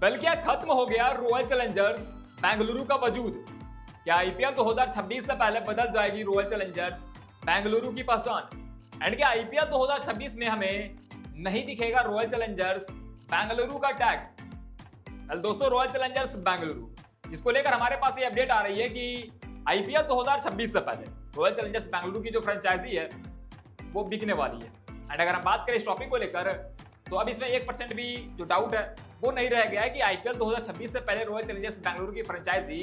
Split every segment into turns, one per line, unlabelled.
बल्कि क्या खत्म हो गया रॉयल चैलेंजर्स बेंगलुरु का वजूद। क्या आईपीएल 2026 से पहले बदल जाएगी रॉयल चैलेंजर्स बेंगलुरु की पहचान? एंड क्या आईपीएल 2026 में हमें नहीं दिखेगा रॉयल चैलेंजर्स बेंगलुरु का टैग? वेल दोस्तों, रॉयल चैलेंजर्स बेंगलुरु जिसको लेकर हमारे पास ये अपडेट आ रही है कि आईपीएल 2026 से पहले रॉयल चैलेंजर्स बेंगलुरु की जो फ्रेंचाइजी है वो बिकने वाली है। एंड अगर हम बात करें इस टॉपिक को लेकर तो अब इसमें 1% भी जो डाउट है वो नहीं रह गया है कि आईपीएल 2026 से पहले रॉयल चैलेंजर्स बेंगलुरु की फ्रेंचाइजी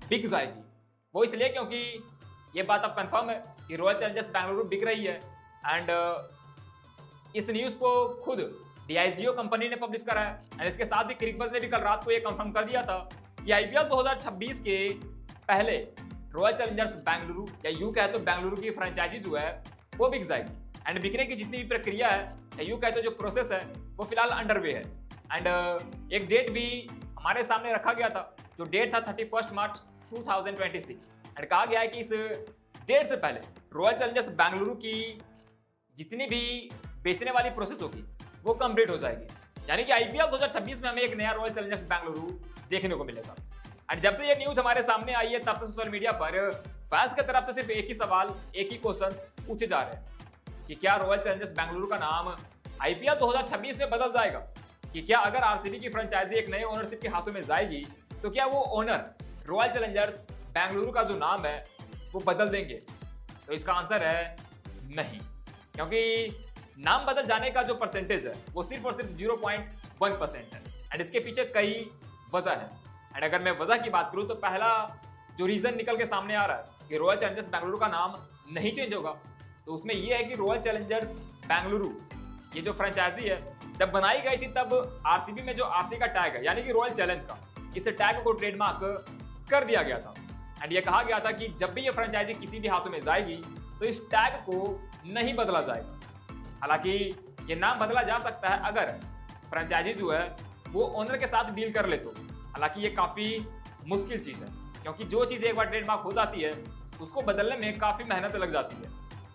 बिक जाएगी। वो इसलिए क्योंकि ये बात अब कंफर्म है कि रॉयल चैलेंजर्स बेंगलुरु बिक रही है। एंड इस न्यूज को खुद डीआईजीओ कंपनी ने पब्लिश करा है। एंड इसके साथ ही क्रिकबज़ ने भी कल रात को ये कंफर्म कर दिया था कि आईपीएल 2026 के पहले रॉयल चैलेंजर्स बेंगलुरु या यूं कहे तो बेंगलुरु की फ्रेंचाइजी जो है वो बिक जाएगी। एंड बिकने की जितनी भी प्रक्रिया है या यूं कहे तो जो प्रोसेस है वो फिलहाल अंडरवे है। एंड एक डेट भी हमारे सामने रखा गया था, जो डेट था 31 मार्च 2026। एंड कहा गया है कि इस डेट से पहले रॉयल चैलेंजर्स बेंगलुरु की जितनी भी बेचने वाली प्रोसेस होगी वो कंप्लीट हो जाएगी। यानी कि आईपीएल 2026 में हमें एक नया रॉयल चैलेंजर्स बेंगलुरु देखने को मिलेगा। एंड जब से ये न्यूज हमारे सामने आई है तब से सोशल मीडिया पर फैंस की तरफ से सिर्फ एक ही सवाल, एक ही क्वेश्चन पूछे जा रहे हैं कि क्या रॉयल चैलेंजर्स बेंगलुरु का नाम आईपीएल 2026 में बदल जाएगा? कि क्या अगर आरसीबी की फ्रेंचाइजी एक नए ओनरशिप के हाथों में जाएगी तो क्या वो ओनर रॉयल चैलेंजर्स बेंगलुरु का जो नाम है वो बदल देंगे? तो इसका आंसर है नहीं, क्योंकि नाम बदल जाने का जो परसेंटेज है वो सिर्फ और सिर्फ 0.1% है। एंड इसके पीछे कई वजह है। एंड अगर मैं वजह की बात करूं तो पहला जो रीजन निकल के सामने आ रहा है कि रॉयल चैलेंजर्स बेंगलुरु का नाम नहीं चेंज होगा, तो उसमें यह है कि रॉयल चैलेंजर्स बेंगलुरु ये जो फ्रेंचाइजी है जब बनाई गई थी तब आरसीबी में जो आरसी का टैग है यानी कि रॉयल चैलेंज का, इस टैग को ट्रेडमार्क कर दिया गया था। एंड ये कहा गया था कि जब भी ये फ्रेंचाइजी किसी भी हाथों में जाएगी तो इस टैग को नहीं बदला जाएगा। हालांकि ये नाम बदला जा सकता है अगर फ्रेंचाइजी जो है वो ओनर के साथ डील कर ले तो। हालांकि ये काफी मुश्किल चीज है, क्योंकि जो चीज एक बार ट्रेडमार्क हो जाती है उसको बदलने में काफी मेहनत लग जाती है।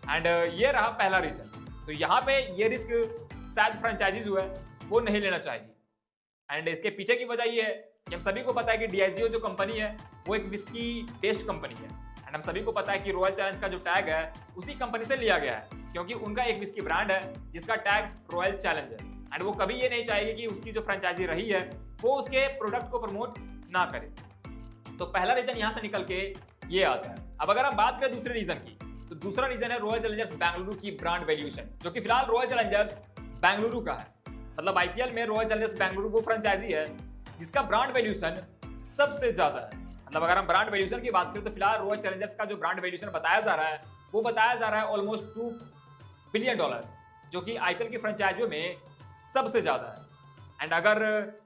एंड ये रहा पहला रीजन। तो यहाँ पे ये रिस्क शायद फ्रेंचाइजी जो है वो नहीं लेना चाहिए। एंड इसके पीछे की वजह ये है कि हम सभी को पता है कि डीआईजीओ जो कंपनी है वो एक विस्की बेस्ड कंपनी है। एंड हम सभी को पता है कि रॉयल चैलेंज का जो टैग है उसी कंपनी से लिया गया है, क्योंकि उनका एक विस्की ब्रांड है जिसका टैग रॉयल चैलेंज है। एंड वो कभी ये नहीं चाहेगी कि उसकी जो फ्रेंचाइजी रही है वो उसके प्रोडक्ट को प्रमोट ना करे। तो पहला रीजन यहां से निकल के ये आता है। अब अगर हम बात करें दूसरे रीजन की तो दूसरा रीजन है रॉयल चैलेंजर्स बेंगलुरु की ब्रांड वैल्यूएशन, जो कि फिलहाल रॉयल चैलेंजर्स बेंगलुरु का है। मतलब आईपीएल में रॉयल चैलेंजर्स बेंगलुरु वो फ्रेंचाइजी है जिसका ब्रांड वैल्यूएशन सबसे ज्यादा है। मतलब अगर हम ब्रांड वैल्यूएशन की बात करें तो फिलहाल रॉयल चैलेंजर्स का जो ब्रांड वैल्यूएशन बताया जा रहा है वो बताया जा रहा है ऑलमोस्ट $2 बिलियन, जो कि आईपीएल की फ्रेंचाइजियों में सबसे ज्यादा है। एंड अगर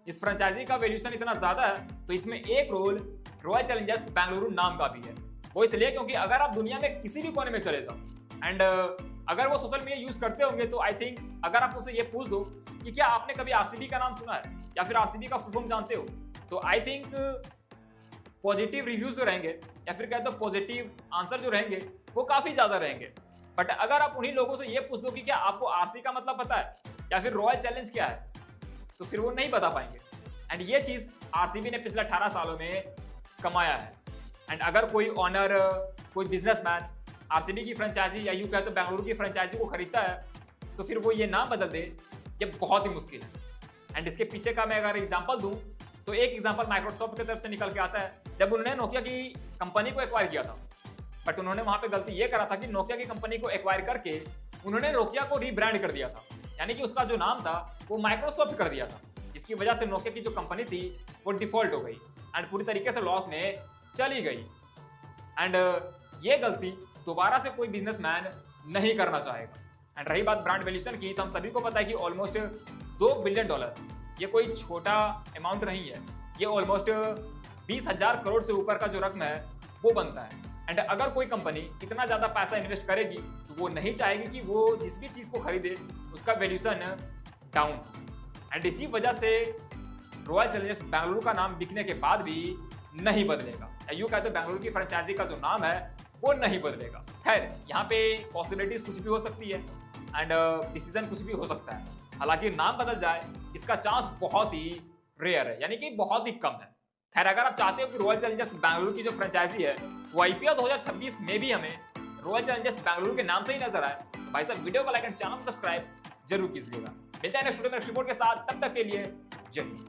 इस फ्रेंचाइजी का वैल्यूएशन इतना ज्यादा है तो इसमें एक रोल रॉयल चैलेंजर्स बेंगलुरु नाम का भी है। वो इसलिए क्योंकि अगर आप दुनिया में किसी भी कोने में चले जाओ एंड अगर वो सोशल मीडिया यूज करते होंगे तो आई थिंक अगर आप उसे ये पूछ दो कि क्या आपने कभी आरसीबी का नाम सुना है या फिर आरसीबी का फुल फॉर्म जानते हो, तो आई थिंक पॉजिटिव रिव्यूज जो रहेंगे या फिर कहते हो पॉजिटिव आंसर जो रहेंगे वो काफी ज्यादा रहेंगे। बट अगर आप उन्हीं लोगों से ये पूछ दो कि क्या आपको आरसी का मतलब पता है या फिर रॉयल चैलेंज क्या है, तो फिर वो नहीं बता पाएंगे। एंड ये चीज आरसीबी ने पिछले 18 सालों में कमाया है। एंड अगर कोई ऑनर, कोई बिजनेसमैन आरसीबी की फ्रेंचाइजी या यूं कहे तो बेंगलुरु की फ्रेंचाइजी को खरीदता है तो फिर वो ये नाम बदल दे, ये बहुत ही मुश्किल है। एंड इसके पीछे का मैं अगर एग्जांपल दूं तो एक एग्जांपल माइक्रोसॉफ्ट की तरफ से निकल के आता है जब उन्होंने नोकिया की कंपनी को एक्वायर किया था। बट उन्होंने वहां पे गलती ये करा था कि नोकिया की कंपनी को एक्वायर करके उन्होंने नोकिया को रीब्रांड कर दिया था, यानी कि उसका जो नाम था वो माइक्रोसॉफ्ट कर दिया था, जिसकी वजह से नोकिया की जो कंपनी थी वो डिफॉल्ट हो गई एंड पूरी तरीके से लॉस में चली गई। एंड ये गलती दोबारा से कोई बिजनेसमैन नहीं करना चाहेगा। एंड रही बात ब्रांड वैल्यूएशन की तो हम सभी को पता है कि ऑलमोस्ट $2 बिलियन ये कोई छोटा अमाउंट नहीं है, ये ऑलमोस्ट 20,000 करोड़ से ऊपर का जो रकम है वो बनता है। एंड अगर कोई कंपनी इतना ज्यादा पैसा इन्वेस्ट करेगी तो वो नहीं चाहेगी कि वो जिस भी चीज को खरीदे उसका वैल्यूएशन डाउन। एंड इसी वजह से रॉयल चैलेंजर्स बेंगलुरु का नाम बिकने के बाद भी नहीं बदलेगा। यूं कहते हैं बेंगलुरु की फ्रेंचाइजी का जो नाम है वो नहीं बदलेगा। खैर यहाँ पे पॉसिबिलिटीज कुछ भी हो सकती है एंड डिसीजन कुछ भी हो सकता है। हालांकि नाम बदल जाए इसका चांस बहुत ही रेयर है, यानी कि बहुत ही कम है। खैर अगर आप चाहते हो कि रॉयल चैलेंजर्स बैंगलोर की जो फ्रेंचाइजी है वो आईपीएल 2026 में भी हमें रॉयल चैलेंजर्स बैंगलोर के नाम से ही नजर आए, तो भाई साहब वीडियो को लाइक एंड चैनल को सब्सक्राइब जरूर कीजिएगा। मिलते हैं नेक्स्ट वीडियो में नेक्स्ट रिपोर्ट के साथ, तब तक के लिए जय हिंद।